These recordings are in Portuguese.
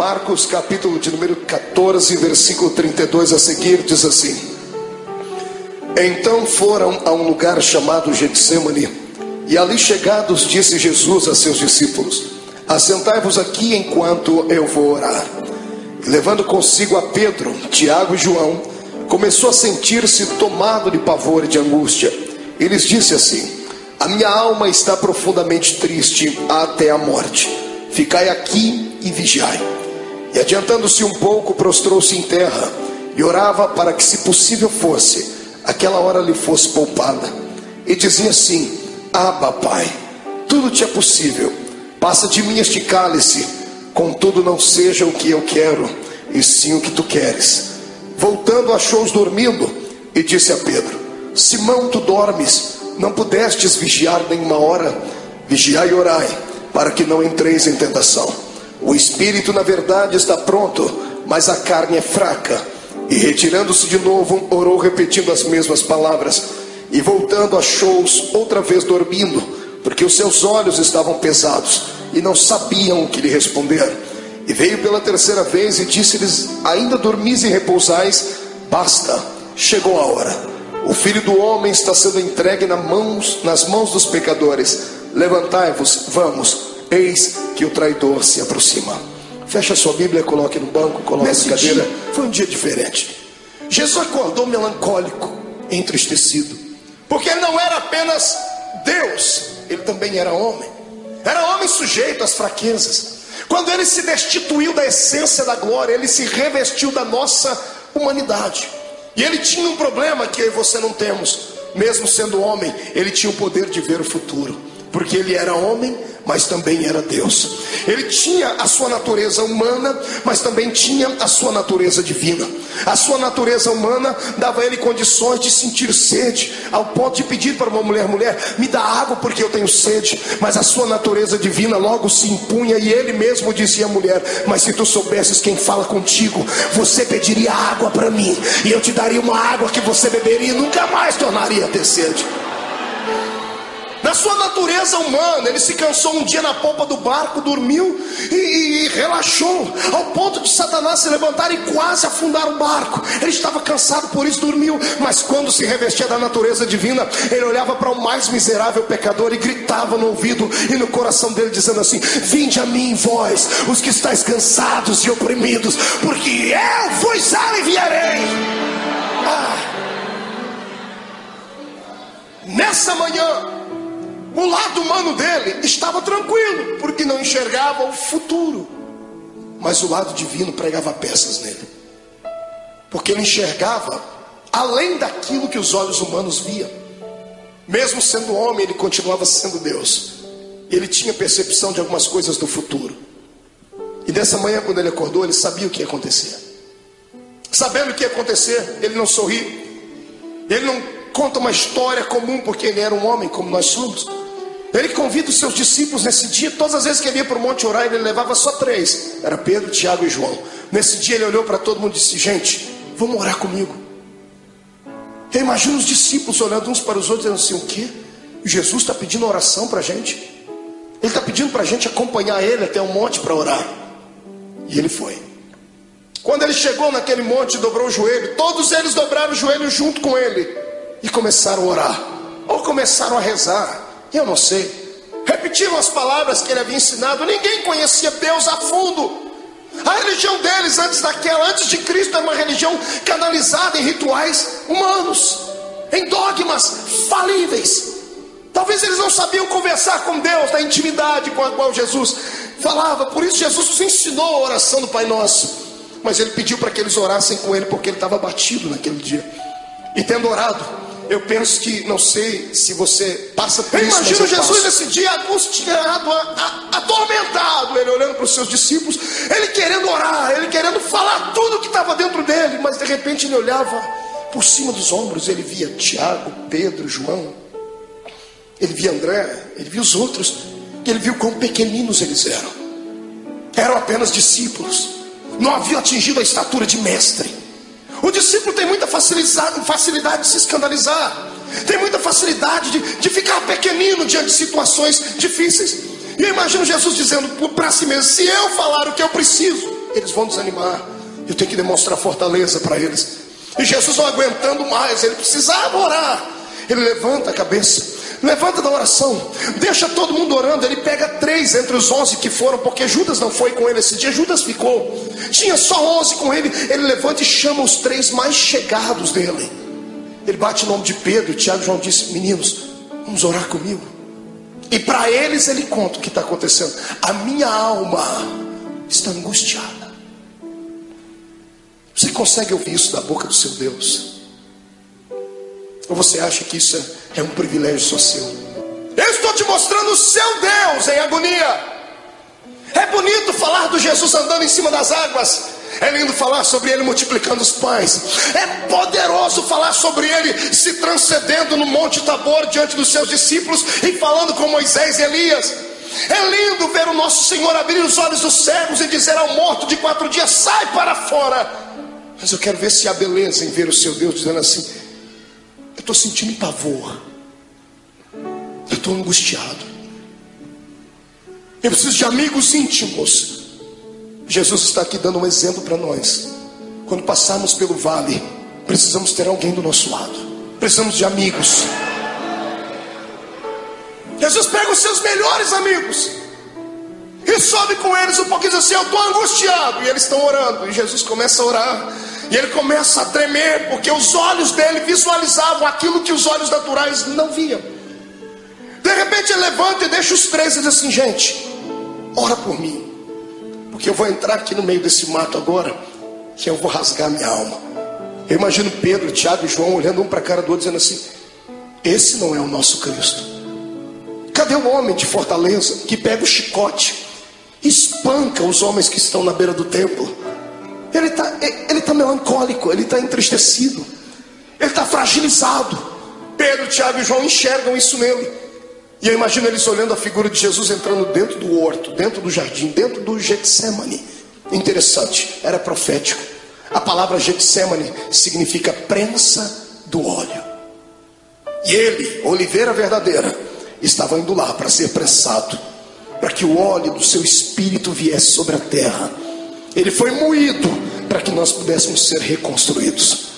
Marcos capítulo de número 14, versículo 32 a seguir, diz assim: Então foram a um lugar chamado Getsemane, e ali chegados disse Jesus a seus discípulos: Assentai-vos aqui enquanto eu vou orar. E levando consigo a Pedro, Tiago e João, começou a sentir-se tomado de pavor e de angústia. E lhes disse assim: A minha alma está profundamente triste até a morte. Ficai aqui e vigiai. E adiantando-se um pouco, prostrou-se em terra e orava para que, se possível fosse, aquela hora lhe fosse poupada. E dizia assim: Abba, Pai, tudo te é possível. Passa de mim este cálice, contudo não seja o que eu quero, e sim o que tu queres. Voltando, achou-os dormindo e disse a Pedro: Simão, tu dormes? Não pudestes vigiar nenhuma hora? Vigiai e orai, para que não entreis em tentação. O espírito na verdade está pronto, mas a carne é fraca. E retirando-se de novo, orou repetindo as mesmas palavras. E voltando, achou-os outra vez dormindo, porque os seus olhos estavam pesados e não sabiam o que lhe responder. E veio pela terceira vez e disse-lhes: Ainda dormis e repousais? Basta, chegou a hora. O Filho do Homem está sendo entregue nas mãos dos pecadores. Levantai-vos, vamos, eis que o traidor se aproxima. Fecha a sua Bíblia, coloque no banco, coloque na cadeira. Foi um dia diferente. Jesus acordou melancólico, entristecido, porque ele não era apenas Deus, ele também era homem. Era homem sujeito às fraquezas. Quando ele se destituiu da essência da glória, ele se revestiu da nossa humanidade. E ele tinha um problema que eu e você não temos. Mesmo sendo homem, ele tinha o poder de ver o futuro, porque ele era homem, mas também era Deus. Ele tinha a sua natureza humana, mas também tinha a sua natureza divina. A sua natureza humana dava a ele condições de sentir sede, ao ponto de pedir para uma mulher: me dá água porque eu tenho sede. Mas a sua natureza divina logo se impunha, e ele mesmo dizia à mulher: mas se tu soubesses quem fala contigo, você pediria água para mim, e eu te daria uma água que você beberia e nunca mais tornaria a ter sede. Na sua natureza humana, ele se cansou um dia na polpa do barco, dormiu e relaxou, ao ponto de Satanás se levantar e quase afundar o barco. Ele estava cansado, por isso dormiu. Mas quando se revestia da natureza divina, ele olhava para o mais miserável pecador e gritava no ouvido e no coração dele, dizendo assim: Vinde a mim, vós, os que estáis cansados e oprimidos, porque eu vos aliviarei. Nessa manhã, o lado humano dele estava tranquilo, porque não enxergava o futuro. Mas o lado divino pregava peças nele, porque ele enxergava além daquilo que os olhos humanos viam. Mesmo sendo homem, ele continuava sendo Deus. Ele tinha percepção de algumas coisas do futuro. E nessa manhã, quando ele acordou, ele sabia o que ia acontecer. Sabendo o que ia acontecer, ele não sorri. Ele não conta uma história comum, porque ele era um homem como nós somos. Ele convida os seus discípulos nesse dia. Todas as vezes que ele ia para o monte orar, ele levava só 3. Era Pedro, Tiago e João. Nesse dia ele olhou para todo mundo e disse: Gente, vamos orar comigo. Eu imagino os discípulos olhando uns para os outros, dizendo assim: O quê? Jesus está pedindo oração para a gente? Ele está pedindo para a gente acompanhar ele até o monte para orar. E ele foi. Quando ele chegou naquele monte, dobrou o joelho. Todos eles dobraram o joelho junto com ele e começaram a orar, ou começaram a rezar, eu não sei. Repetiram as palavras que ele havia ensinado. Ninguém conhecia Deus a fundo. A religião deles antes de Cristo, era uma religião canalizada em rituais humanos, em dogmas falíveis. Talvez eles não sabiam conversar com Deus na intimidade com a qual Jesus falava. Por isso Jesus nos ensinou a oração do Pai Nosso. Mas ele pediu para que eles orassem com ele, porque ele estava abatido naquele dia. E tendo orado, eu penso que, não sei se você passa por isso. Imagina Jesus nesse dia angustiado, atormentado, ele olhando para os seus discípulos, ele querendo orar, ele querendo falar tudo que estava dentro dele. Mas de repente ele olhava por cima dos ombros, ele via Tiago, Pedro, João, ele via André, ele via os outros, e ele viu quão pequeninos eles eram. Eram apenas discípulos, não haviam atingido a estatura de mestre. O discípulo tem muita facilidade de se escandalizar, tem muita facilidade de ficar pequenino diante de situações difíceis. E eu imagino Jesus dizendo para si mesmo: se eu falar o que eu preciso, eles vão desanimar. Eu tenho que demonstrar fortaleza para eles. E Jesus não aguentando mais, ele precisava orar. Ele levanta a cabeça, levanta da oração, deixa todo mundo orando. Ele pega 3 entre os 11 que foram, porque Judas não foi com ele esse dia. Judas ficou, tinha só 11 com ele. Ele levanta e chama os 3 mais chegados dele. Ele bate o nome de Pedro, Tiago e João, disse: meninos, vamos orar comigo. E para eles ele conta o que está acontecendo. A minha alma está angustiada. Você consegue ouvir isso da boca do seu Deus? Ou você acha que isso é um privilégio só seu? Eu estou te mostrando o seu Deus em agonia. É bonito falar do Jesus andando em cima das águas. É lindo falar sobre ele multiplicando os pães. É poderoso falar sobre ele se transcendendo no Monte Tabor diante dos seus discípulos e falando com Moisés e Elias. É lindo ver o nosso Senhor abrir os olhos dos cegos e dizer ao morto de 4 dias: sai para fora. Mas eu quero ver se há beleza em ver o seu Deus dizendo assim: eu estou sentindo pavor, eu estou angustiado, eu preciso de amigos íntimos. Jesus está aqui dando um exemplo para nós. Quando passarmos pelo vale, precisamos ter alguém do nosso lado. Precisamos de amigos. Jesus pega os seus melhores amigos e sobe com eles um pouquinho, diz assim: eu estou angustiado. E eles estão orando, e Jesus começa a orar. E ele começa a tremer, porque os olhos dele visualizavam aquilo que os olhos naturais não viam. De repente ele levanta e deixa os 3 e diz assim: gente, ora por mim, porque eu vou entrar aqui no meio desse mato agora, que eu vou rasgar minha alma. Eu imagino Pedro, Tiago e João olhando um para a cara do outro, dizendo assim: esse não é o nosso Cristo. Cadê o homem de Fortaleza que pega o chicote e espanca os homens que estão na beira do templo? Ele está melancólico, ele está entristecido, ele está fragilizado. Pedro, Tiago e João enxergam isso nele. E eu imagino eles olhando a figura de Jesus entrando dentro do horto, dentro do jardim, dentro do Getsemane. Interessante, era profético. A palavra Getsemane significa prensa do óleo. E ele, oliveira verdadeira, estava indo lá para ser prensado, para que o óleo do seu espírito viesse sobre a terra. Ele foi moído para que nós pudéssemos ser reconstruídos.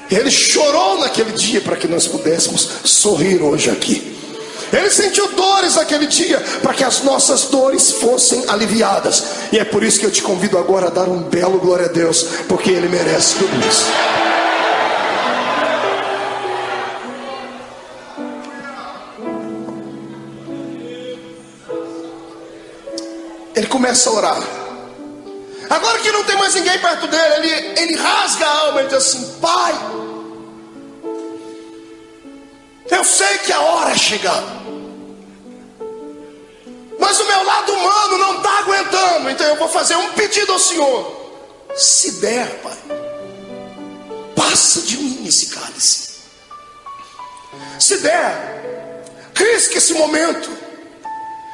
Ele chorou naquele dia para que nós pudéssemos sorrir hoje aqui. Ele sentiu dores naquele dia para que as nossas dores fossem aliviadas. E é por isso que eu te convido agora a dar um belo glória a Deus, porque Ele merece tudo isso. Ele começa a orar. Agora que não tem mais ninguém perto dele, ele rasga a alma e diz assim: Pai, eu sei que a hora é chegada, mas o meu lado humano não está aguentando. Então eu vou fazer um pedido ao Senhor: se der, Pai, passa de mim esse cálice. Se der, risque esse momento.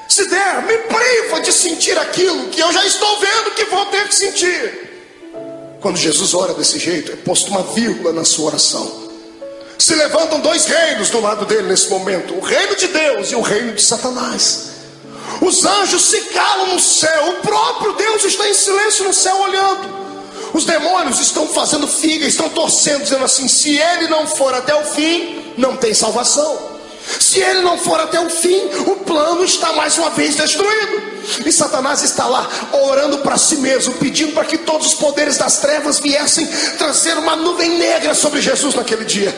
Se der, me priva de sentir aquilo que eu já estou vendo que vou ter que sentir. Quando Jesus ora desse jeito, é posto uma vírgula na sua oração. Se levantam 2 reinos do lado dele nesse momento: o reino de Deus e o reino de Satanás. Os anjos se calam no céu, o próprio Deus está em silêncio no céu olhando. Os demônios estão fazendo figa, estão torcendo, dizendo assim: se ele não for até o fim, não tem salvação. Se ele não for até o fim, o plano está mais uma vez destruído. E Satanás está lá orando para si mesmo, pedindo para que todos os poderes das trevas viessem trazer uma nuvem negra sobre Jesus naquele dia.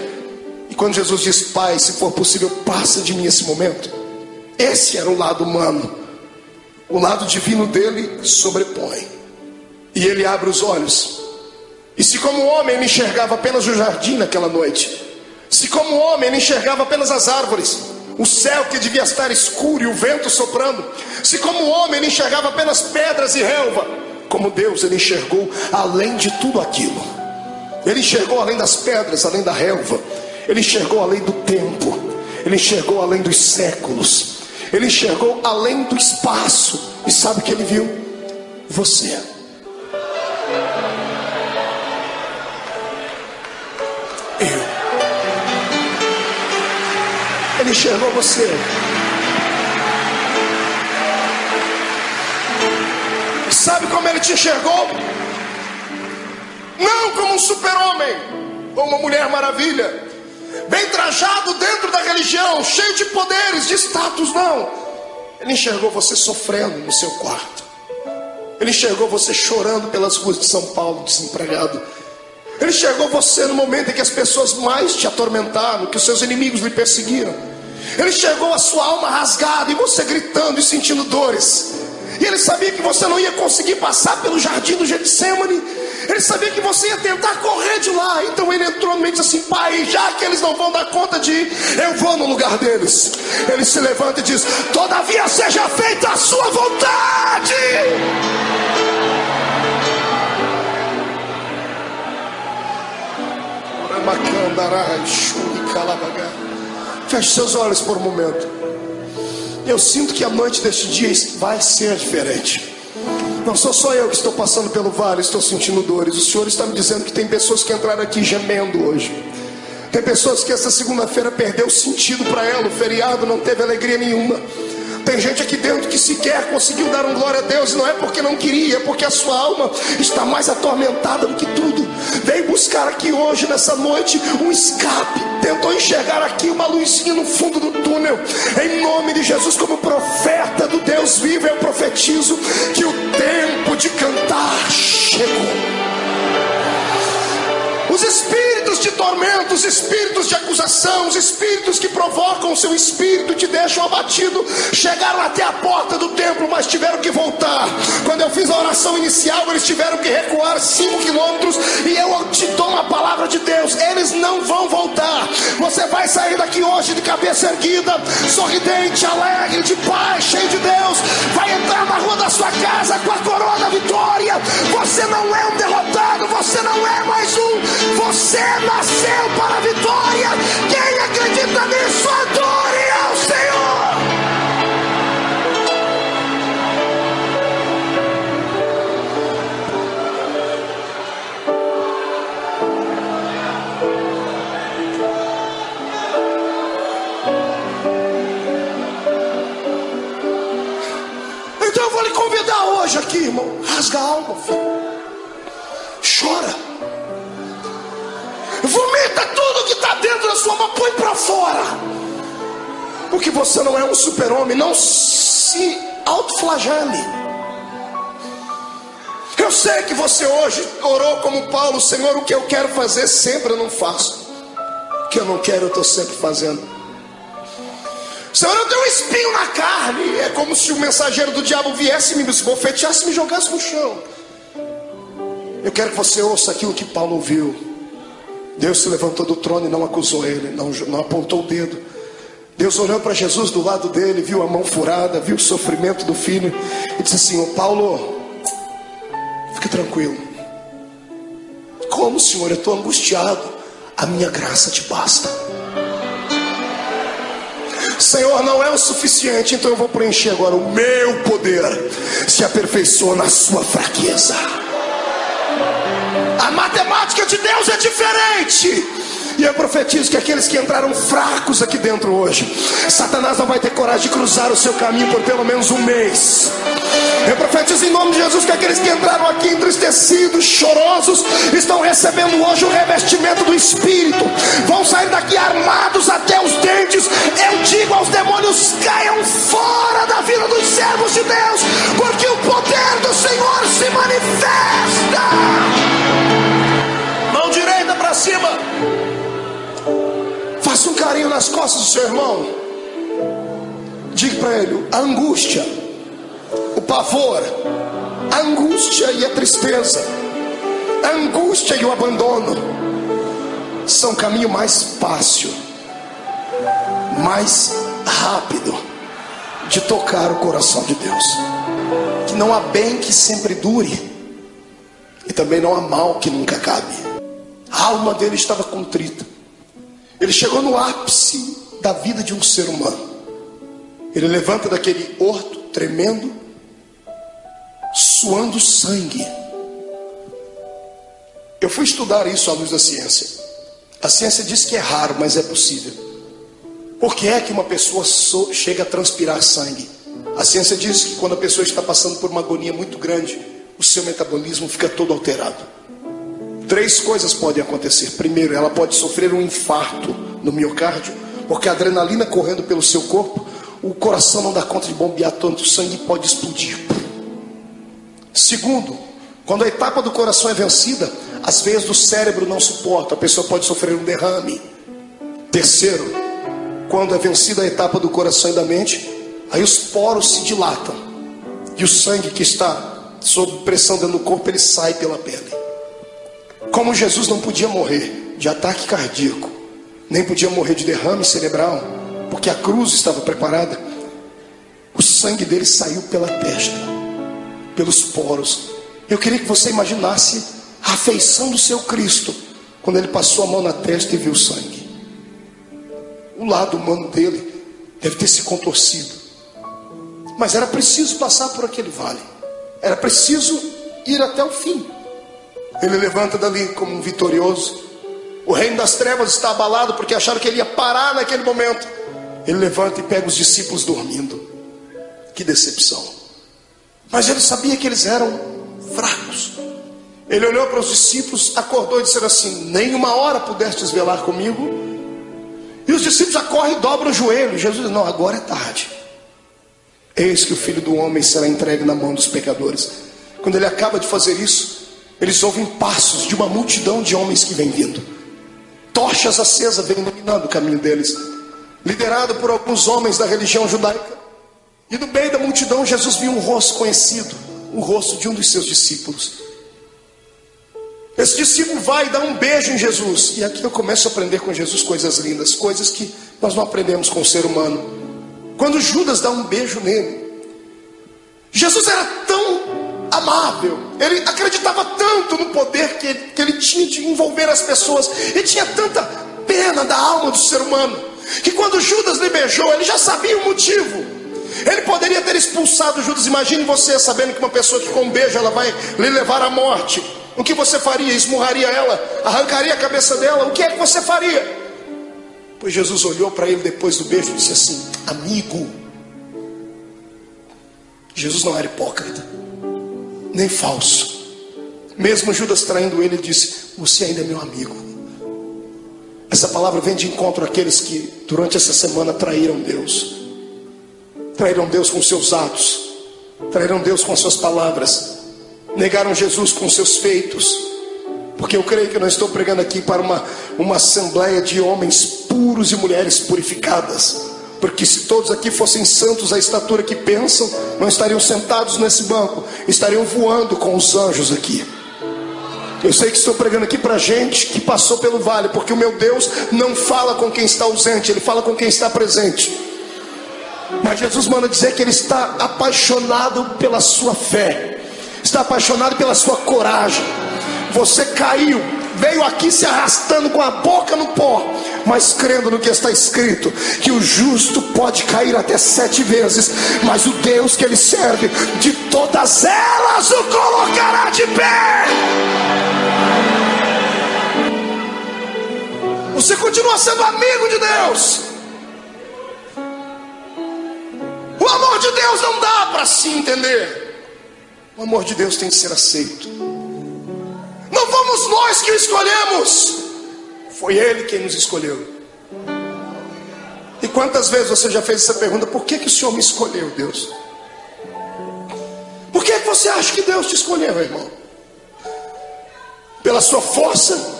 E quando Jesus diz: Pai, se for possível, passa de mim esse momento, esse era o lado humano. O lado divino dele sobrepõe. E ele abre os olhos. E se como homem ele enxergava apenas o jardim naquela noite, se como homem ele enxergava apenas as árvores, o céu que devia estar escuro e o vento soprando, se como homem ele enxergava apenas pedras e relva, como Deus ele enxergou além de tudo aquilo. Ele enxergou além das pedras, além da relva. Ele enxergou além do tempo. Ele enxergou além dos séculos. Ele enxergou além do espaço. E sabe o que ele viu? Você. Ele enxergou você. Sabe como ele te enxergou? Não como um super-homem ou uma mulher maravilha, bem trajado dentro da religião, cheio de poderes, de status, não. Ele enxergou você sofrendo no seu quarto. Ele enxergou você chorando pelas ruas de São Paulo, desempregado. Ele enxergou você no momento em que as pessoas mais te atormentaram, que os seus inimigos lhe perseguiram. Ele enxergou a sua alma rasgada e você gritando e sentindo dores. E ele sabia que você não ia conseguir passar pelo jardim do Getsemane. Ele sabia que você ia tentar correr de lá. Então ele entrou no meio e disse assim: Pai, já que eles não vão dar conta de ir, eu vou no lugar deles. Ele se levanta e diz: todavia seja feita a sua vontade. Feche seus olhos por um momento. Eu sinto que a noite deste dia vai ser diferente. Não sou só eu que estou passando pelo vale, estou sentindo dores. O Senhor está me dizendo que tem pessoas que entraram aqui gemendo hoje. Tem pessoas que essa segunda-feira perdeu sentido para ela. O feriado não teve alegria nenhuma. Tem gente aqui dentro que sequer conseguiu dar um glória a Deus. Não é porque não queria, é porque a sua alma está mais atormentada do que tudo. Veio buscar aqui hoje, nessa noite, um escape. Tentou enxergar aqui uma luzinha no fundo do túnel. Em nome de Jesus, como profeta do Deus vivo, eu profetizo que o tempo de cantar chegou. Os espíritos de tormento, os espíritos de acusação, os espíritos que provocam o seu espírito, te deixam abatido, chegaram até a porta do templo, mas tiveram que voltar. Quando eu fiz a oração inicial, eles tiveram que recuar 5 quilômetros. E eu te dou uma palavra de Deus: eles não vão voltar. Você vai sair daqui hoje de cabeça erguida, sorridente, alegre, de paz, cheio de Deus. Vai entrar na rua da sua casa com a coroa da vitória. Você não é um derrotado, você não é mais um. Você nasceu para a vitória. Quem acredita nisso, adore ao Senhor. Então eu vou lhe convidar hoje aqui, irmão. Rasga a alma, filho. Chora. Vomita tudo que está dentro da sua alma, põe para fora. Porque você não é um super-homem. Não se autoflagele. Eu sei que você hoje orou como Paulo: Senhor, o que eu quero fazer sempre eu não faço, o que eu não quero eu estou sempre fazendo. Senhor, eu tenho um espinho na carne. É como se o mensageiro do diabo viesse, me esbofeteasse e me jogasse no chão. Eu quero que você ouça aquilo que Paulo ouviu. Deus se levantou do trono e não acusou ele, não apontou o dedo. Deus olhou para Jesus do lado dele, viu a mão furada, viu o sofrimento do filho e disse assim: ô Paulo, fique tranquilo. Como, Senhor? Eu estou angustiado. A minha graça te basta. Senhor, não é o suficiente, então eu vou preencher agora. O meu poder se aperfeiçoa na sua fraqueza. A matemática de Deus é diferente. E eu profetizo que aqueles que entraram fracos aqui dentro hoje, Satanás não vai ter coragem de cruzar o seu caminho por pelo menos um mês. Eu profetizo em nome de Jesus que aqueles que entraram aqui entristecidos, chorosos, estão recebendo hoje o revestimento do Espírito. Vão sair daqui armados até os dentes. Eu digo aos demônios: caiam fora da vida dos servos de Deus, porque o poder do Senhor se manifesta. Mão direita para cima. Faça um carinho nas costas do seu irmão. Diga para ele: a angústia, o pavor, a angústia e a tristeza, a angústia e o abandono são o caminho mais fácil, mais rápido de tocar o coração de Deus. Que não há bem que sempre dure, e também não há mal que nunca acabe. A alma dele estava contrita. Ele chegou no ápice da vida de um ser humano. Ele levanta daquele horto tremendo, suando sangue. Eu fui estudar isso à luz da ciência. A ciência diz que é raro, mas é possível. Por que é que uma pessoa chega a transpirar sangue? A ciência diz que quando a pessoa está passando por uma agonia muito grande, o seu metabolismo fica todo alterado. 3 coisas podem acontecer. Primeiro, ela pode sofrer um infarto no miocárdio, porque a adrenalina correndo pelo seu corpo, o coração não dá conta de bombear tanto sangue e pode explodir. Segundo, quando a etapa do coração é vencida, as veias do cérebro não suportam, a pessoa pode sofrer um derrame. Terceiro, quando é vencida a etapa do coração e da mente, aí os poros se dilatam e o sangue que está sob pressão dentro do corpo, ele sai pela pele. Como Jesus não podia morrer de ataque cardíaco, nem podia morrer de derrame cerebral, porque a cruz estava preparada, o sangue dele saiu pela testa, pelos poros. Eu queria que você imaginasse a afeição do seu Cristo quando ele passou a mão na testa e viu o sangue. O lado humano dele deve ter se contorcido, mas era preciso passar por aquele vale, era preciso ir até o fim. Ele levanta dali como um vitorioso. O reino das trevas está abalado porque acharam que ele ia parar naquele momento. Ele levanta e pega os discípulos dormindo. Que decepção. Mas ele sabia que eles eram fracos. Ele olhou para os discípulos, acordou e disse assim: nem uma hora pudestes velar comigo? E os discípulos já correm e dobram o joelho. Jesus diz: não, agora é tarde. Eis que o Filho do Homem será entregue na mão dos pecadores. Quando ele acaba de fazer isso, eles ouvem passos de uma multidão de homens que vem vindo. Tochas acesas vêm iluminando o caminho deles, liderado por alguns homens da religião judaica. E no meio da multidão Jesus viu um rosto conhecido, o rosto de um dos seus discípulos. Esse discípulo vai dar um beijo em Jesus. E aqui eu começo a aprender com Jesus coisas lindas, coisas que nós não aprendemos com o ser humano. Quando Judas dá um beijo nele, Jesus era tão amável, ele acreditava tanto no poder que ele tinha de envolver as pessoas, ele tinha tanta pena da alma do ser humano, que quando Judas lhe beijou, ele já sabia o motivo. Ele poderia ter expulsado Judas. Imagine você sabendo que uma pessoa que com um beijo ela vai lhe levar à morte. O que você faria? Esmurraria ela? Arrancaria a cabeça dela? O que é que você faria? Pois Jesus olhou para ele depois do beijo e disse assim: amigo. Jesus não era hipócrita, nem falso. Mesmo Judas traindo ele, disse: você ainda é meu amigo. Essa palavra vem de encontro àqueles que durante essa semana traíram Deus. Traíram Deus com seus atos, traíram Deus com as suas palavras, negaram Jesus com seus feitos. Porque eu creio que eu não estou pregando aqui para uma assembleia de homens puros e mulheres purificadas, porque se todos aqui fossem santos à estatura que pensam, não estariam sentados nesse banco, estariam voando com os anjos aqui. Eu sei que estou pregando aqui para gente que passou pelo vale, porque o meu Deus não fala com quem está ausente, Ele fala com quem está presente. Mas Jesus manda dizer que Ele está apaixonado pela sua fé, está apaixonado pela sua coragem. Você caiu, veio aqui se arrastando com a boca no pó, mas crendo no que está escrito, que o justo pode cair até 7 vezes, mas o Deus que ele serve, de todas elas o colocará de pé. Você continua sendo amigo de Deus. O amor de Deus não dá para se entender. O amor de Deus tem que ser aceito. Não fomos nós que o escolhemos, foi Ele quem nos escolheu. E quantas vezes você já fez essa pergunta: por que o Senhor me escolheu, Deus? Por que você acha que Deus te escolheu, irmão? Pela sua força?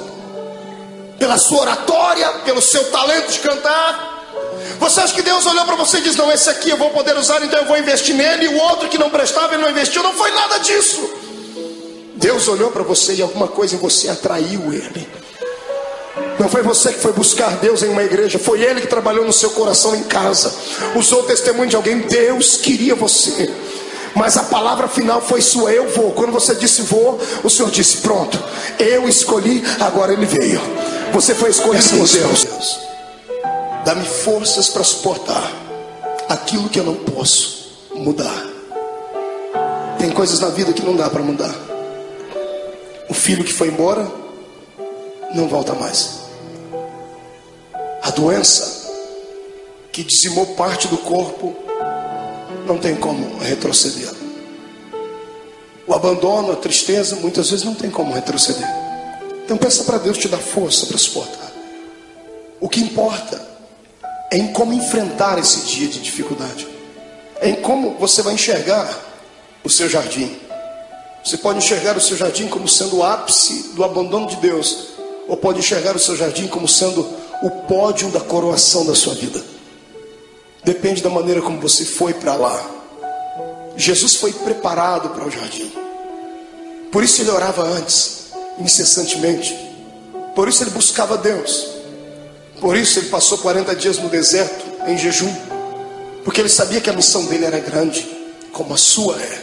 Pela sua oratória? Pelo seu talento de cantar? Você acha que Deus olhou para você e disse: não, esse aqui eu vou poder usar, então eu vou investir nele, e o outro que não prestava ele não investiu? Não foi nada disso. Deus olhou para você e alguma coisa em você atraiu Ele. Não foi você que foi buscar Deus em uma igreja, foi Ele que trabalhou no seu coração em casa, usou o testemunho de alguém. Deus queria você, mas a palavra final foi sua: eu vou. Quando você disse vou, o Senhor disse: pronto, eu escolhi, agora Ele veio. Você foi escolhido por Deus. Dá-me forças para suportar aquilo que eu não posso mudar. Tem coisas na vida que não dá para mudar. O filho que foi embora não volta mais. A doença que dizimou parte do corpo não tem como retroceder. o abandono, a tristeza, muitas vezes não tem como retroceder. Então peça para Deus te dar força para suportar. O que importa é em como enfrentar esse dia de dificuldade. É em como você vai enxergar o seu jardim. Você pode enxergar o seu jardim como sendo o ápice do abandono de Deus, ou pode enxergar o seu jardim como sendo o pódio da coroação da sua vida. Depende da maneira como você foi para lá. Jesus foi preparado para o jardim. Por isso ele orava antes, incessantemente. Por isso ele buscava Deus. Por isso ele passou 40 dias no deserto, em jejum. Porque ele sabia que a missão dele era grande, como a sua é.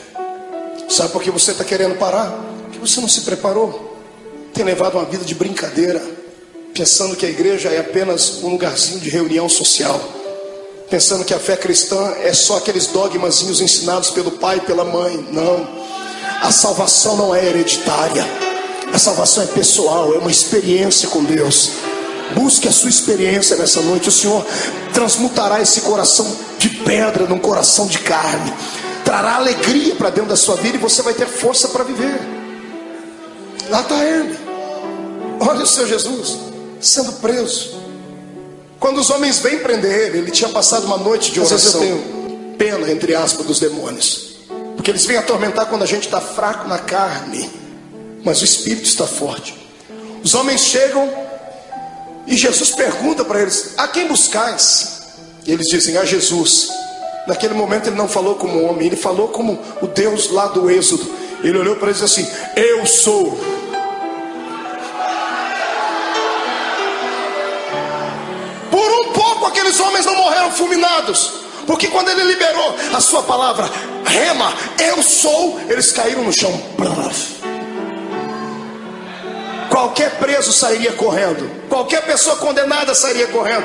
Sabe por que você está querendo parar? Porque você não se preparou. Tem levado uma vida de brincadeira, pensando que a igreja é apenas um lugarzinho de reunião social, pensando que a fé cristã é só aqueles dogmazinhos ensinados pelo pai e pela mãe. Não, a salvação não é hereditária, a salvação é pessoal, é uma experiência com Deus. Busque a sua experiência nessa noite. O Senhor transmutará esse coração de pedra num coração de carne, trará alegria para dentro da sua vida, e você vai ter força para viver. Lá está ele. Olha o seu Jesus sendo preso. Quando os homens vêm prender ele tinha passado uma noite de oração. Às vezes eu tenho pena, entre aspas, dos demônios, porque eles vêm atormentar quando a gente está fraco na carne, mas o espírito está forte. Os homens chegam e Jesus pergunta para eles: a quem buscais? E eles dizem: a Jesus. Naquele momento ele não falou como homem, ele falou como o Deus lá do Êxodo. Ele olhou para eles assim: eu sou. Por um pouco aqueles homens não morreram fulminados, porque quando ele liberou a sua palavra, rema, eu sou, eles caíram no chão. Qualquer preso sairia correndo, qualquer pessoa condenada sairia correndo,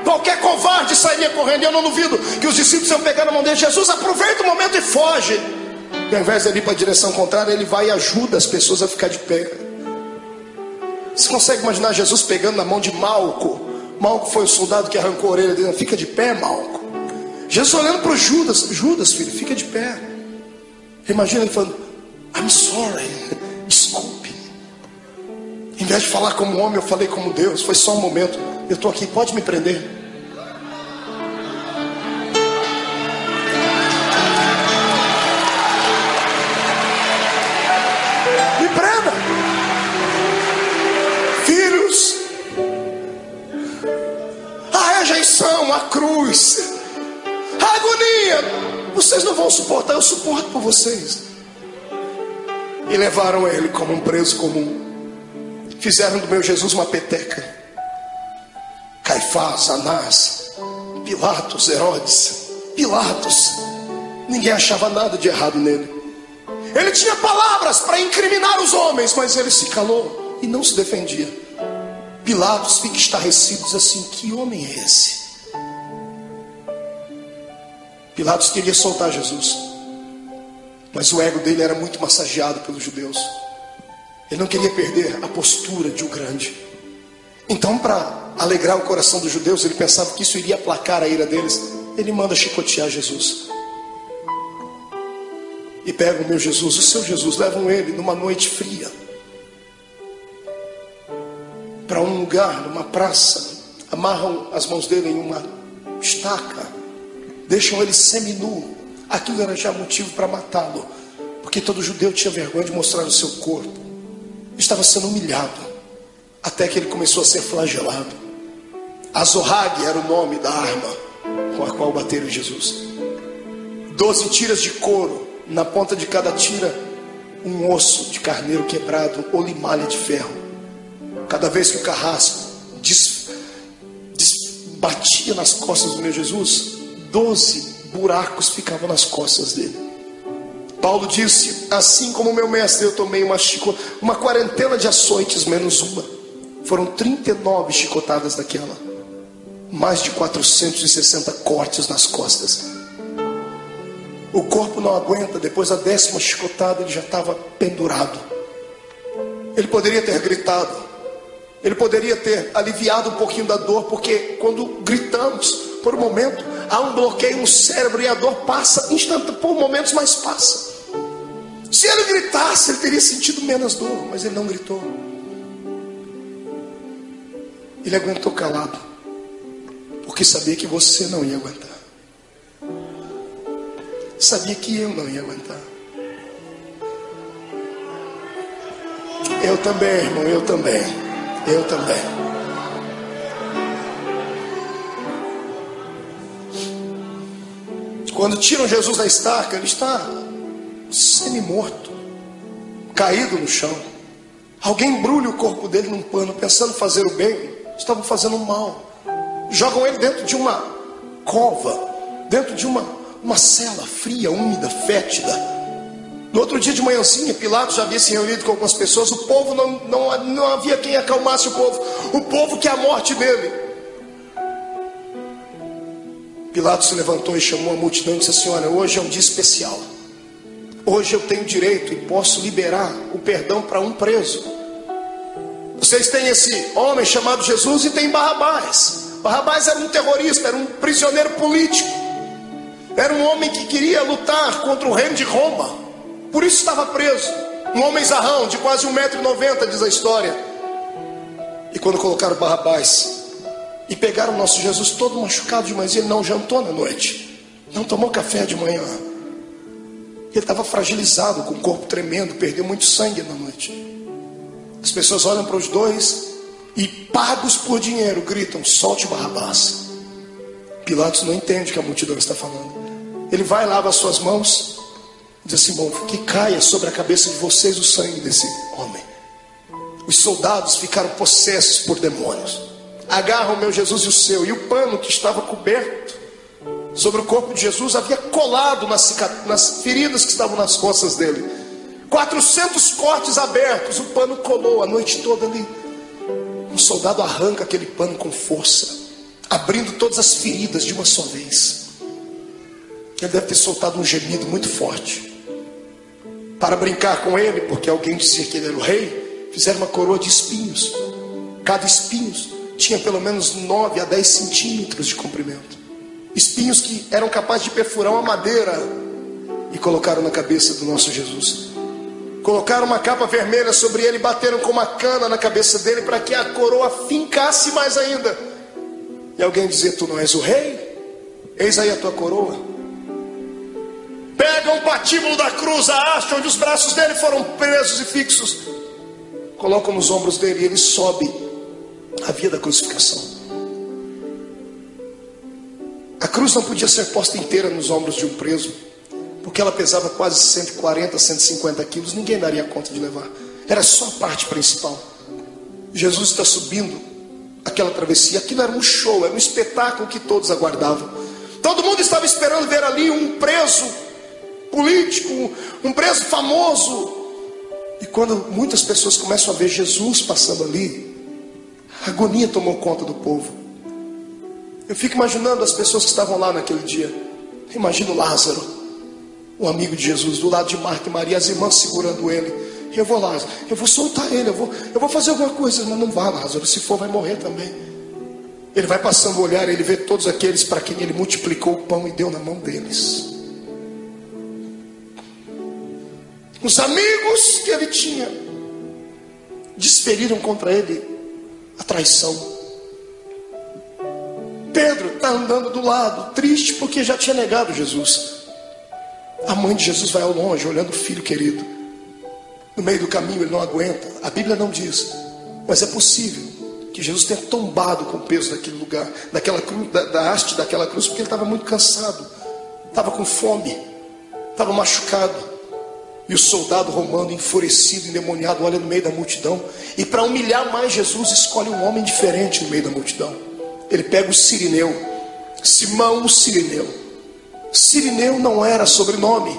qualquer covarde sairia correndo. E eu não duvido que os discípulos iam pegar na mão dele: Jesus, aproveita o momento e foge. E ao invés de ir para a direção contrária, ele vai e ajuda as pessoas a ficar de pé. Você consegue imaginar Jesus pegando na mão de Malco? Malco foi o soldado que arrancou a orelha dele. Fica de pé, Malco. Jesus olhando para o Judas: Judas, filho, fica de pé. Imagina ele falando: I'm sorry, desculpe. Em vez de falar como homem, eu falei como Deus. Foi só um momento. Eu estou aqui, pode me prender. Me prenda. Filhos, a rejeição, a cruz, a agonia, vocês não vão suportar, eu suporto por vocês. E levaram ele como um preso comum. Fizeram do meu Jesus uma peteca. Caifás, Anás, Pilatos, Herodes, Pilatos, ninguém achava nada de errado nele. Ele tinha palavras para incriminar os homens, mas ele se calou e não se defendia. Pilatos fica estarrecido, diz assim: que homem é esse? Pilatos queria soltar Jesus, mas o ego dele era muito massageado pelos judeus. Ele não queria perder a postura de um grande. Então, para alegrar o coração dos judeus, ele pensava que isso iria aplacar a ira deles. Ele manda chicotear Jesus. E pegam o meu Jesus, o seu Jesus, levam ele numa noite fria para um lugar, numa praça, amarram as mãos dele em uma estaca, deixam ele seminu. Aquilo era já motivo para matá-lo, porque todo judeu tinha vergonha de mostrar o seu corpo. Estava sendo humilhado, até que ele começou a ser flagelado. Azorrague era o nome da arma com a qual bateram Jesus. 12 tiras de couro, na ponta de cada tira um osso de carneiro quebrado ou limalha de ferro. Cada vez que o carrasco batia nas costas do meu Jesus, 12 buracos ficavam nas costas dele. Paulo disse: assim como meu mestre, eu tomei uma quarentena de açoites menos uma. Foram 39 chicotadas daquela, mais de 460 cortes nas costas. O corpo não aguenta. Depois da 10ª chicotada, ele já estava pendurado. Ele poderia ter gritado, ele poderia ter aliviado um pouquinho da dor, porque quando gritamos, por um momento há um bloqueio no cérebro e a dor passa por momentos, mas passa. Se ele gritasse, ele teria sentido menos dor, mas ele não gritou. Ele aguentou calado, porque sabia que você não ia aguentar. Sabia que eu não ia aguentar. Eu também, irmão, eu também. Quando tiram Jesus da estaca, ele está semi-morto, caído no chão. Alguém embrulha o corpo dele num pano, pensando fazer o bem, estavam fazendo o mal. Jogam ele dentro de uma cova, dentro de uma cela fria, úmida, fétida. No outro dia de manhãzinha, Pilatos já havia se reunido com algumas pessoas. O povo não havia quem acalmasse o povo. O povo quer a morte dele. Pilatos se levantou e chamou a multidão e disse assim: olha, hoje é um dia especial. Hoje eu tenho direito e posso liberar o perdão para um preso. Vocês têm esse homem chamado Jesus e tem Barrabás. Barrabás era um terrorista, era um prisioneiro político. Era um homem que queria lutar contra o reino de Roma. Por isso estava preso. Um homem zarrão de quase 1,90 m, diz a história. E quando colocaram Barrabás e pegaram o nosso Jesus todo machucado de manhã, ele não jantou na noite, não tomou café de manhã. Ele estava fragilizado, com o corpo tremendo, perdeu muito sangue na noite. As pessoas olham para os dois e, pagos por dinheiro, gritam: solte Barrabás. Pilatos não entende o que a multidão está falando. Ele vai, lava as suas mãos, diz assim: bom, que caia sobre a cabeça de vocês o sangue desse homem. Os soldados ficaram possessos por demônios. Agarram o meu Jesus e o seu, e o pano que estava coberto sobre o corpo de Jesus havia colado nas feridas que estavam nas costas dele. 400 cortes abertos, o pano colou a noite toda ali. Um soldado arranca aquele pano com força, abrindo todas as feridas de uma só vez. Ele deve ter soltado um gemido muito forte. Para brincar com ele, porque alguém dizia que ele era o rei, fizeram uma coroa de espinhos. Cada espinho tinha pelo menos 9 a 10 centímetros de comprimento. Espinhos que eram capazes de perfurar uma madeira. E colocaram na cabeça do nosso Jesus. Colocaram uma capa vermelha sobre ele e bateram com uma cana na cabeça dele para que a coroa fincasse mais ainda. E alguém dizia: tu não és o rei? Eis aí a tua coroa. Pegam o patíbulo da cruz, a haste onde os braços dele foram presos e fixos, colocam nos ombros dele e ele sobe a via da crucificação. A cruz não podia ser posta inteira nos ombros de um preso, porque ela pesava quase 140, 150 quilos. Ninguém daria conta de levar. Era só a parte principal. Jesus está subindo aquela travessia. Aquilo era um show, era um espetáculo que todos aguardavam. Todo mundo estava esperando ver ali um preso político, um preso famoso. E quando muitas pessoas começam a ver Jesus passando ali, a agonia tomou conta do povo. Eu fico imaginando as pessoas que estavam lá naquele dia. Imagino Lázaro, o amigo de Jesus, do lado de Marta e Maria, as irmãs segurando ele. Eu vou lá, eu vou soltar ele, eu vou fazer alguma coisa. Mas não vá, Lázaro, se for vai morrer também. Ele vai passando o olhar, ele vê todos aqueles para quem ele multiplicou o pão e deu na mão deles. Os amigos que ele tinha desferiram contra ele a traição. Pedro está andando do lado, triste porque já tinha negado Jesus. A mãe de Jesus vai ao longe, olhando o filho querido. No meio do caminho ele não aguenta. A Bíblia não diz, mas é possível que Jesus tenha tombado com o peso daquele lugar, daquela cruz, da haste daquela cruz, porque ele estava muito cansado, estava com fome, estava machucado. E o soldado romano, enfurecido, endemoniado, olha no meio da multidão, e para humilhar mais Jesus, escolhe um homem diferente no meio da multidão. Ele pega o Cirineu, Simão o Cirineu. Cirineu não era sobrenome.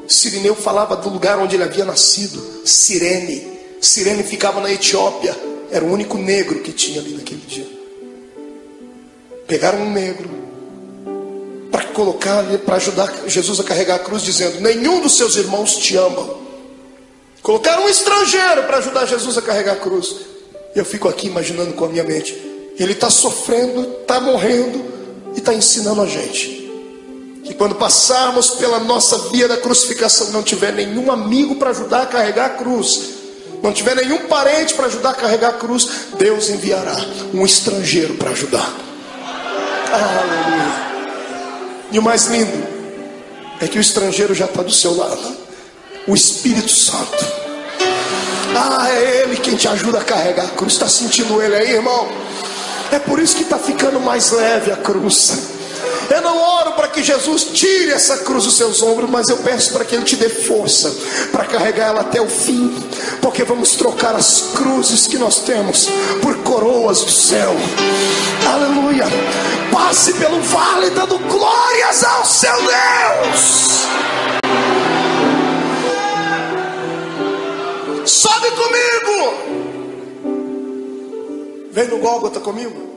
Cirineu falava do lugar onde ele havia nascido, Cirene. Cirene ficava na Etiópia. Era o único negro que tinha ali naquele dia. Pegaram um negro para colocar ali, para ajudar Jesus a carregar a cruz, dizendo: nenhum dos seus irmãos te amam. Colocaram um estrangeiro para ajudar Jesus a carregar a cruz. Eu fico aqui imaginando com a minha mente: ele está sofrendo, está morrendo e está ensinando a gente. que quando passarmos pela nossa via da crucificação, não tiver nenhum amigo para ajudar a carregar a cruz, não tiver nenhum parente para ajudar a carregar a cruz, Deus enviará um estrangeiro para ajudar. Aleluia. E o mais lindo é que o estrangeiro já está do seu lado, o Espírito Santo. É Ele quem te ajuda a carregar a cruz. Está sentindo Ele aí, irmão? É por isso que está ficando mais leve a cruz. Eu não oro para que Jesus tire essa cruz dos seus ombros, mas eu peço para que Ele te dê força para carregar ela até o fim, porque vamos trocar as cruzes que nós temos por coroas do céu. Aleluia. Passe pelo vale dando glórias ao seu Deus. Sobe comigo. Vem no Gólgota comigo.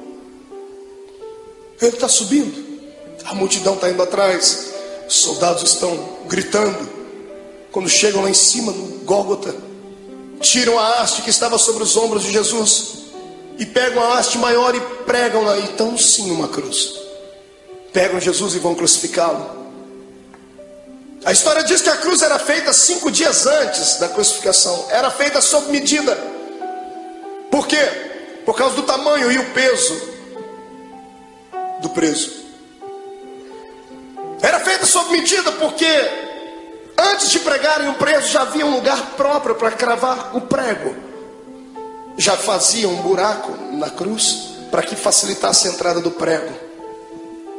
Ele está subindo. A multidão está indo atrás. Os soldados estão gritando. Quando chegam lá em cima no Gólgota, tiram a haste que estava sobre os ombros de Jesus e pegam a haste maior e pregam lá. Então sim, uma cruz. Pegam Jesus e vão crucificá-lo. A história diz que a cruz era feita 5 dias antes da crucificação. Era feita sob medida. Por quê? Por causa do tamanho e o peso do preso. Era feita sob medida porque antes de pregarem o preso já havia um lugar próprio para cravar o prego. Já faziam um buraco na cruz para que facilitasse a entrada do prego.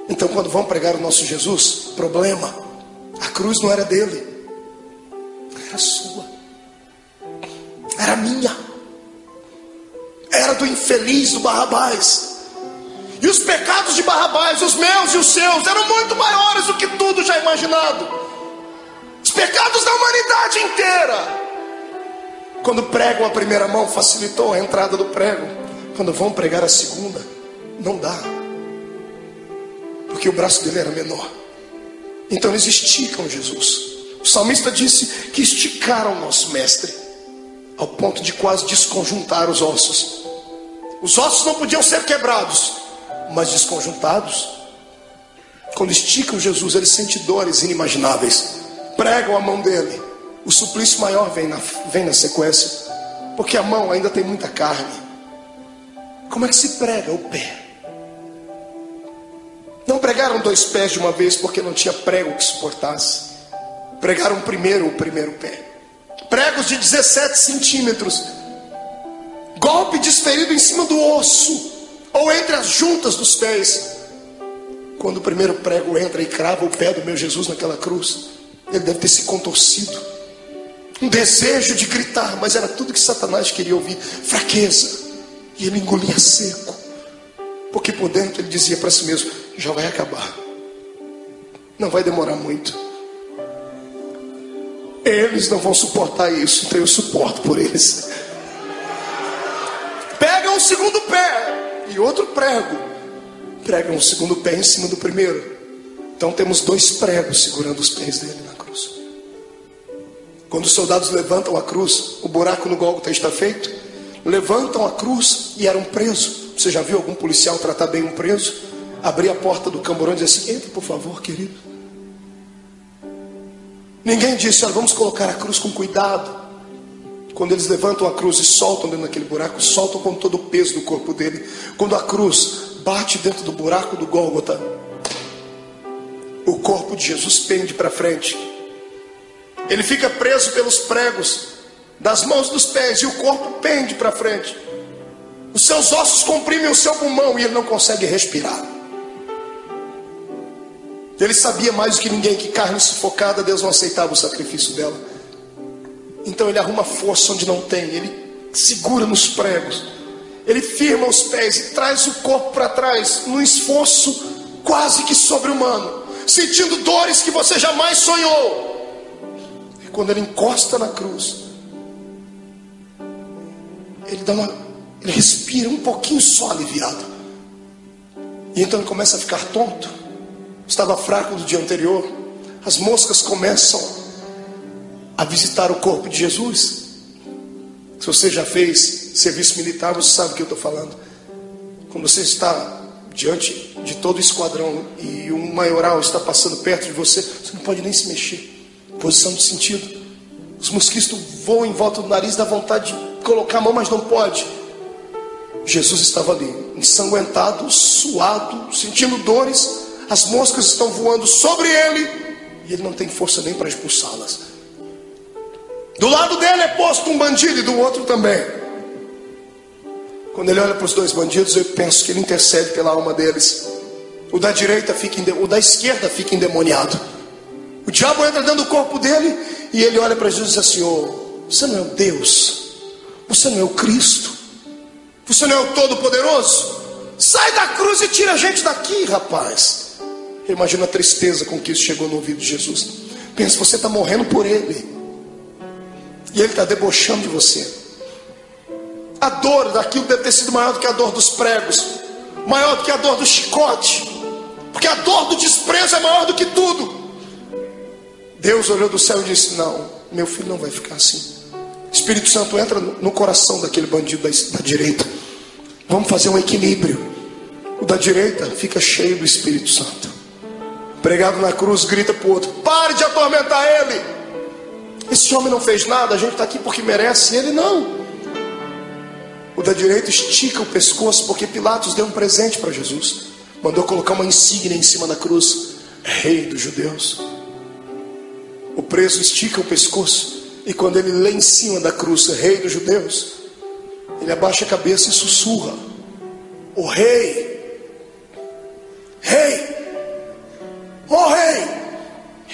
Então quando vão pregar o nosso Jesus, problema, a cruz não era dele, era sua, era minha, era do infeliz do Barrabás. E os pecados de Barrabás, os meus e os seus, eram muito maiores do que tudo já imaginado. Os pecados da humanidade inteira. Quando pregam a primeira mão, facilitou a entrada do prego. Quando vão pregar a segunda, não dá, porque o braço dele era menor. Então eles esticam Jesus. O salmista disse que esticaram o nosso mestre, ao ponto de quase desconjuntar os ossos. Os ossos não podiam ser quebrados, mas desconjuntados. Quando esticam Jesus, ele sente dores inimagináveis. Pregam a mão dele. O suplício maior vem na sequência, porque a mão ainda tem muita carne. Como é que se prega o pé? Não pregaram 2 pés de uma vez, porque não tinha prego que suportasse. Pregaram primeiro o primeiro pé. Pregos de 17 centímetros. Golpe desferido em cima do osso, ou entre as juntas dos pés. Quando o primeiro prego entra e crava o pé do meu Jesus naquela cruz, ele deve ter se contorcido. Um desejo de gritar, mas era tudo que Satanás queria ouvir. Fraqueza. E ele engolia seco, porque por dentro ele dizia para si mesmo: já vai acabar, não vai demorar muito. Eles não vão suportar isso, então eu suporto por eles. Pegam o segundo pé e outro prego, pregam o segundo pé em cima do primeiro. Então temos 2 pregos segurando os pés dele na cruz. Quando os soldados levantam a cruz, o buraco no Gólgota está feito. Levantam a cruz e era um preso. Você já viu algum policial tratar bem um preso? Abrir a porta do camburão e dizer assim: entra por favor, querido. Ninguém disse: olha, vamos colocar a cruz com cuidado. Quando eles levantam a cruz e soltam dentro daquele buraco, soltam com todo o peso do corpo dele. Quando a cruz bate dentro do buraco do Gólgota, o corpo de Jesus pende para frente. Ele fica preso pelos pregos das mãos e dos pés, e o corpo pende para frente. Os seus ossos comprimem o seu pulmão e ele não consegue respirar. Ele sabia mais do que ninguém que carne sufocada, Deus não aceitava o sacrifício dela. Então ele arruma força onde não tem. Ele segura nos pregos, ele firma os pés e traz o corpo para trás, num esforço quase que sobre-humano, sentindo dores que você jamais sonhou. E quando ele encosta na cruz, ele respira um pouquinho só aliviado. E então ele começa a ficar tonto. Estava fraco do dia anterior. As moscas começam a visitar o corpo de Jesus. Se você já fez serviço militar, você sabe o que eu estou falando. Quando você está diante de todo o esquadrão e um maioral está passando perto de você, você não pode nem se mexer. Posição de sentido. Os mosquitos voam em volta do nariz, dá vontade de colocar a mão, mas não pode. Jesus estava ali, ensanguentado, suado, sentindo dores. As moscas estão voando sobre ele e ele não tem força nem para expulsá-las. Do lado dele é posto um bandido e do outro também. Quando ele olha para os dois bandidos, eu penso que ele intercede pela alma deles. O da direita o da esquerda fica endemoniado. O diabo entra dentro do corpo dele e ele olha para Jesus e diz assim: oh, você não é o Deus, você não é o Cristo, você não é o Todo-Poderoso? Sai da cruz e tira a gente daqui, rapaz. Eu imagino a tristeza com que isso chegou no ouvido de Jesus. Pensa, você está morrendo por ele e ele está debochando de você. A dor daquilo deve ter sido maior do que a dor dos pregos, maior do que a dor do chicote, porque a dor do desprezo é maior do que tudo. Deus olhou do céu e disse: não, meu filho não vai ficar assim. Espírito Santo entra no coração daquele bandido da direita. Vamos fazer um equilíbrio. O da direita fica cheio do Espírito Santo. Pregado na cruz, grita para o outro: pare de atormentar ele. Esse homem não fez nada, a gente está aqui porque merece, ele não. O da direita estica o pescoço, porque Pilatos deu um presente para Jesus. Mandou colocar uma insígnia em cima da cruz: Rei dos Judeus. O preso estica o pescoço, e quando ele lê em cima da cruz Rei dos Judeus, ele abaixa a cabeça e sussurra: o Rei, Rei, ó Rei.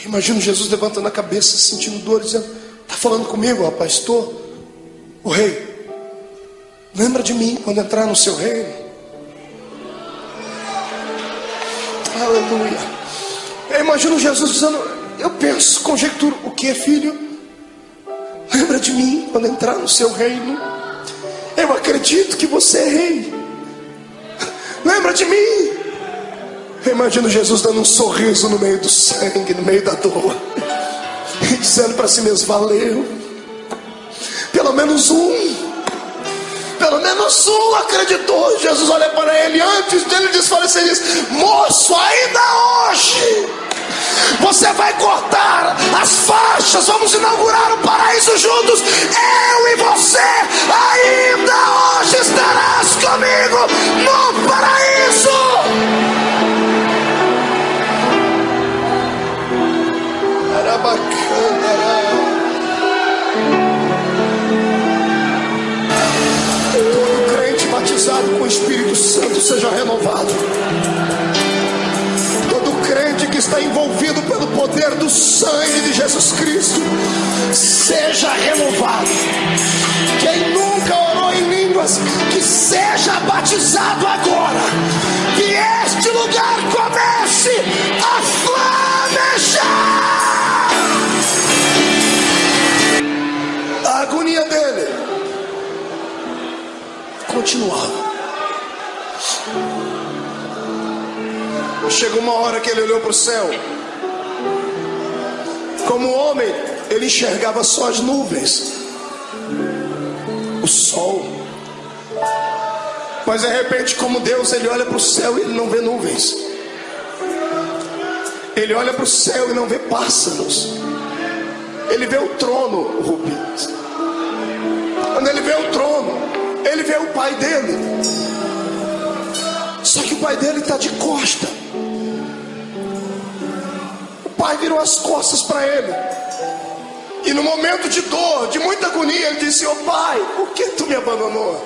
Imagino Jesus levantando a cabeça, sentindo dor, dizendo: está falando comigo, rapaz? Estou. O Rei, lembra de mim quando entrar no seu reino. Aleluia. Eu imagino Jesus dizendo, eu penso, conjecturo: o que, filho? Lembra de mim quando entrar no seu reino. Eu acredito que você é rei. Lembra de mim. Eu imagino Jesus dando um sorriso no meio do sangue, no meio da dor, e dizendo para si mesmo: valeu. Pelo menos um acreditou. Jesus olha para ele antes dele desfalecer e diz: moço, ainda hoje você vai cortar as faixas, vamos inaugurar o paraíso juntos. Eu e você, ainda hoje estarás comigo no paraíso. Era bacana. Todo crente batizado com o Espírito Santo seja renovado. Crente que está envolvido pelo poder do sangue de Jesus Cristo seja renovado. Quem nunca orou em línguas, que seja batizado agora. Que este lugar comece a flamejar. A agonia dele continuava. Chegou uma hora que ele olhou para o céu. Como homem, ele enxergava só as nuvens, o sol. Mas de repente, como Deus, ele olha para o céu e ele não vê nuvens. Ele olha para o céu e não vê pássaros. Ele vê o trono, Rubens. Quando ele vê o trono, ele vê o pai dele. Só que o pai dele está de costa. O pai virou as costas para ele. E no momento de dor, de muita agonia, ele disse: ô pai, por que tu me abandonou?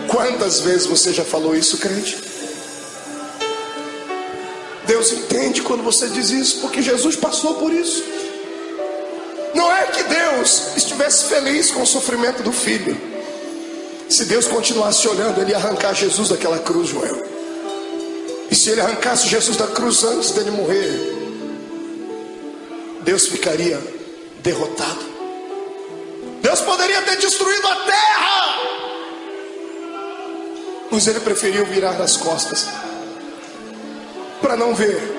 Quantas vezes você já falou isso, crente? Deus entende quando você diz isso, porque Jesus passou por isso. Não é que Deus estivesse feliz com o sofrimento do filho. Se Deus continuasse olhando, ele ia arrancar Jesus daquela cruz, Joel. E se ele arrancasse Jesus da cruz antes dele morrer, Deus ficaria derrotado. Deus poderia ter destruído a terra, mas ele preferiu virar as costas para não ver.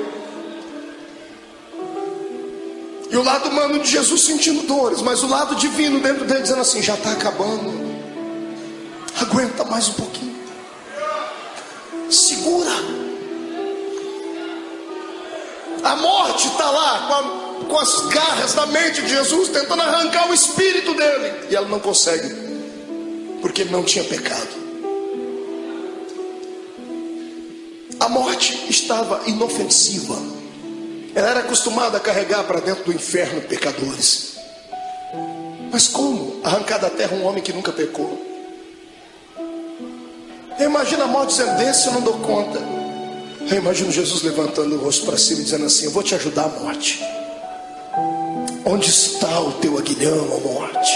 E o lado humano de Jesus sentindo dores, mas o lado divino dentro dele dizendo assim: já está acabando, aguenta mais um pouquinho. segura. A morte está lá com as garras da mente de Jesus, tentando arrancar o espírito dele, e ela não consegue, porque ele não tinha pecado. A morte estava inofensiva. Ela era acostumada a carregar para dentro do inferno pecadores. Mas como arrancar da terra um homem que nunca pecou? Eu imagino a morte dizendo: desse eu não dou conta. Eu imagino Jesus levantando o rosto para cima e dizendo assim: eu vou te ajudar, morte. Onde está o teu aguilhão, ó morte?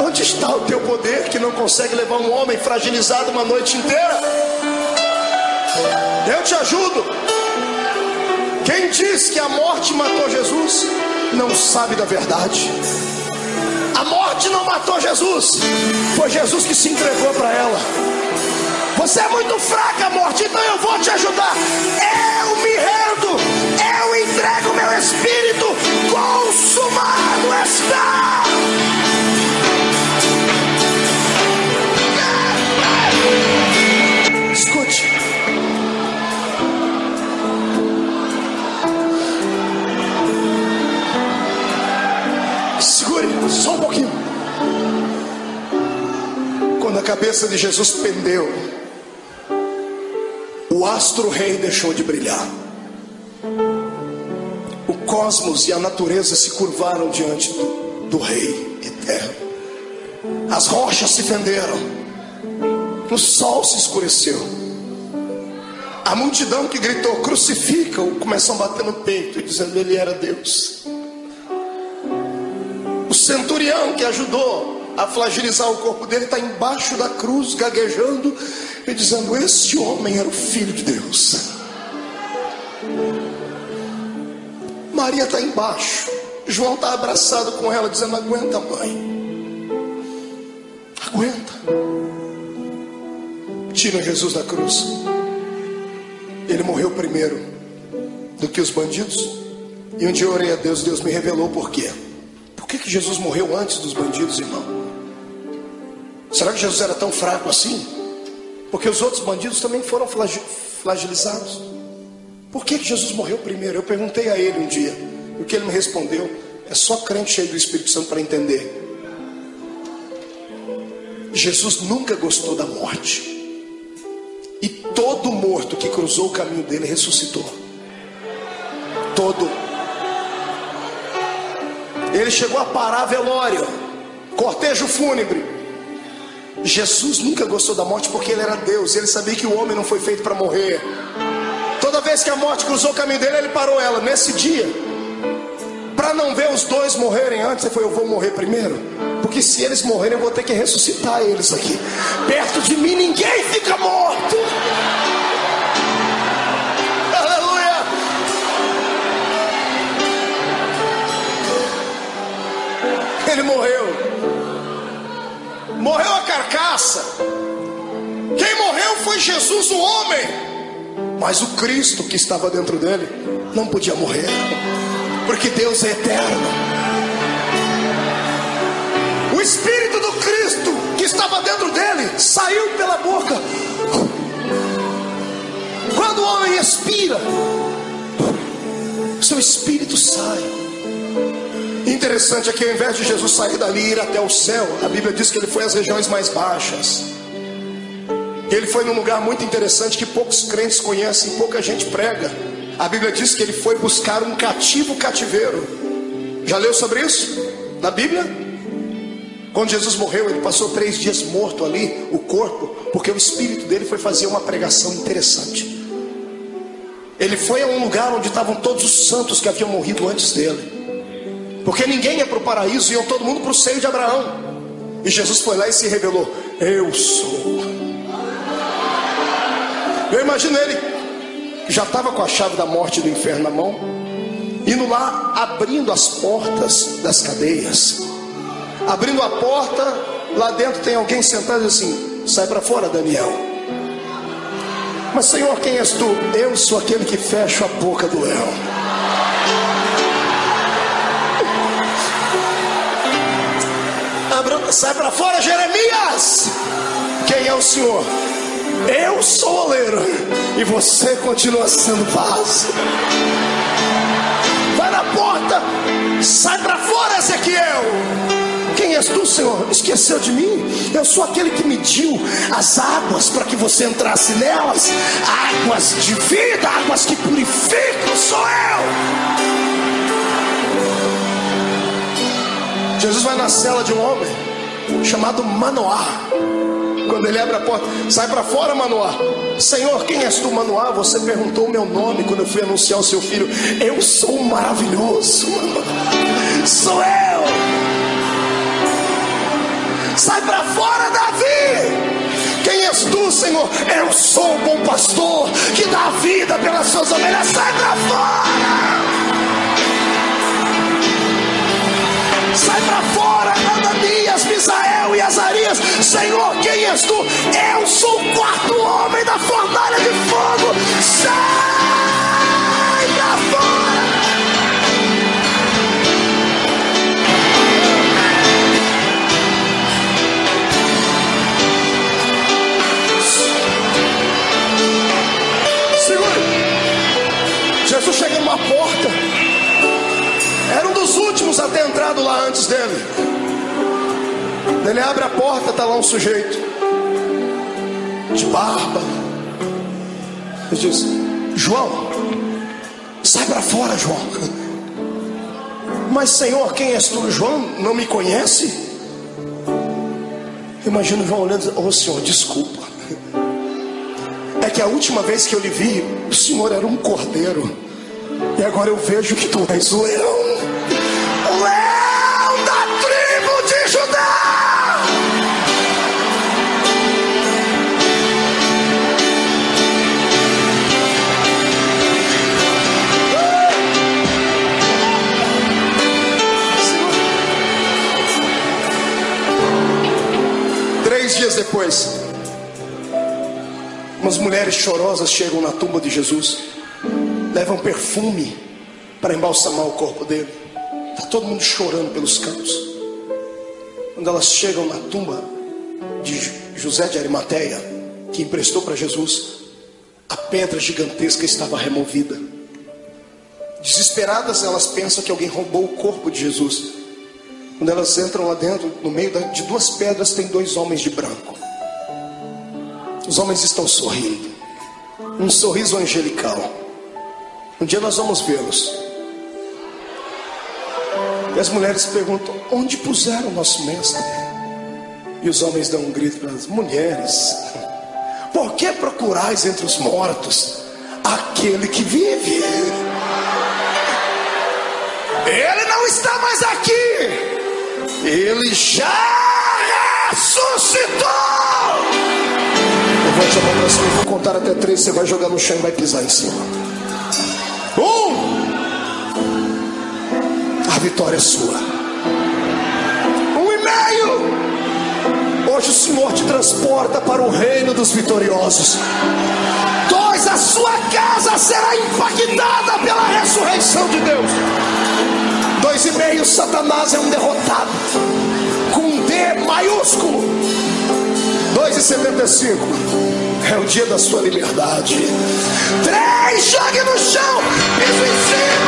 Onde está o teu poder que não consegue levar um homem fragilizado uma noite inteira? Eu te ajudo. Quem diz que a morte matou Jesus não sabe da verdade. A morte não matou Jesus, foi Jesus que se entregou para ela. Você é muito fraca, morte, então eu vou te ajudar. Eu me rendo, eu entrego meu espírito, consumado está. Escute. Segure só um pouquinho. Quando a cabeça de Jesus pendeu, o astro-rei deixou de brilhar. O cosmos e a natureza se curvaram diante do Rei eterno. As rochas se fenderam. O sol se escureceu. A multidão que gritou crucifica-o começou a bater no peito, dizendo: ele era Deus. O centurião que ajudou a fragilizar o corpo dele está embaixo da cruz, gaguejando e dizendo: esse homem era o Filho de Deus. Maria está embaixo, João está abraçado com ela, dizendo: aguenta, mãe, aguenta. Tira Jesus da cruz. Ele morreu primeiro do que os bandidos. E um dia eu orei a Deus, Deus me revelou por quê. Por que Jesus morreu antes dos bandidos, irmão? Será que Jesus era tão fraco assim? Porque os outros bandidos também foram flagelizados. Por que Jesus morreu primeiro? Eu perguntei a ele um dia. O que ele me respondeu: é só crente cheio do Espírito Santo para entender. Jesus nunca gostou da morte. E todo morto que cruzou o caminho dele ressuscitou. Todo. Ele chegou a parar velório, cortejo fúnebre. Jesus nunca gostou da morte porque ele era Deus. Ele sabia que o homem não foi feito para morrer. Toda vez que a morte cruzou o caminho dele, ele parou ela. Nesse dia, para não ver os dois morrerem antes, ele falou: eu vou morrer primeiro, porque se eles morrerem eu vou ter que ressuscitar eles aqui. Perto de mim ninguém fica morto. Aleluia. Ele morreu a carcaça. Quem morreu foi Jesus, o homem. Mas o Cristo que estava dentro dele não podia morrer, porque Deus é eterno. O Espírito do Cristo que estava dentro dele saiu pela boca. Quando o homem expira, seu espírito sai. Interessante é que ao invés de Jesus sair dali e ir até o céu, a Bíblia diz que ele foi às regiões mais baixas. Ele foi num lugar muito interessante que poucos crentes conhecem, pouca gente prega. A Bíblia diz que ele foi buscar um cativeiro. Já leu sobre isso na Bíblia? Quando Jesus morreu, ele passou 3 dias morto ali, o corpo, porque o espírito dele foi fazer uma pregação interessante. Ele foi a um lugar onde estavam todos os santos que haviam morrido antes dele, porque ninguém ia para o paraíso, iam todo mundo para o seio de Abraão. E Jesus foi lá e se revelou: eu sou. Eu imagino ele, já estava com a chave da morte e do inferno na mão, indo lá, abrindo as portas das cadeias. Abrindo a porta, lá dentro tem alguém sentado e assim: sai para fora, Daniel. Mas Senhor, quem és tu? Eu sou aquele que fecha a boca do leão. Sai para fora, Jeremias. Quem é o Senhor? Eu sou oleiro e você continua sendo vaso. Vai na porta, sai para fora, Ezequiel. Quem és tu, Senhor? Esqueceu de mim? Eu sou aquele que mediu as águas para que você entrasse nelas. Águas de vida, águas que purificam, sou eu. Jesus vai na cela de um homem chamado Manoá. Quando ele abre a porta, sai para fora, Manoá. Senhor, quem és tu, Manoá? Você perguntou o meu nome quando eu fui anunciar o seu filho. Eu sou maravilhoso, Manoá. Sou eu. Sai para fora, Davi. Quem és tu, Senhor? Eu sou o bom pastor que dá a vida pelas suas ovelhas. Sai para fora. Sai para fora, Ananias, Misael e Azarias. Senhor, quem és tu? Eu sou o quarto homem da fornalha de fogo. Sai para fora. Segure. Jesus chega numa porta. Era um dos últimos a ter entrado lá antes dele. Ele abre a porta, está lá um sujeito de barba. Ele diz: João, sai para fora, João. Mas Senhor, quem és tu? João não me conhece? Imagina João olhando e dizendo: Senhor, desculpa. É que a última vez que eu lhe vi, o Senhor era um cordeiro. E agora eu vejo que tu és o leão. O leão da tribo de Judá. Três dias depois, umas mulheres chorosas chegam na tumba de Jesus. Levam perfume para embalsamar o corpo dele. Está todo mundo chorando pelos cantos. Quando elas chegam na tumba de José de Arimateia, que emprestou para Jesus, a pedra gigantesca estava removida. Desesperadas, elas pensam que alguém roubou o corpo de Jesus. Quando elas entram lá dentro, no meio de duas pedras tem dois homens de branco. Os homens estão sorrindo, um sorriso angelical. Um dia nós vamos vê-los. E as mulheres perguntam: onde puseram o nosso mestre? E os homens dão um grito para as mulheres: por que procurais entre os mortos aquele que vive? Ele não está mais aqui. Ele já ressuscitou. Levante a mão para cima, eu vou contar até 3. Você vai jogar no chão e vai pisar em cima. A vitória é sua. 1,5. Hoje o Senhor te transporta para o reino dos vitoriosos. 2, a sua casa será impactada pela ressurreição de Deus. 2,5, Satanás é um derrotado, com um D maiúsculo. 2,75, é o dia da sua liberdade. 3, jogue no chão, piso em cima.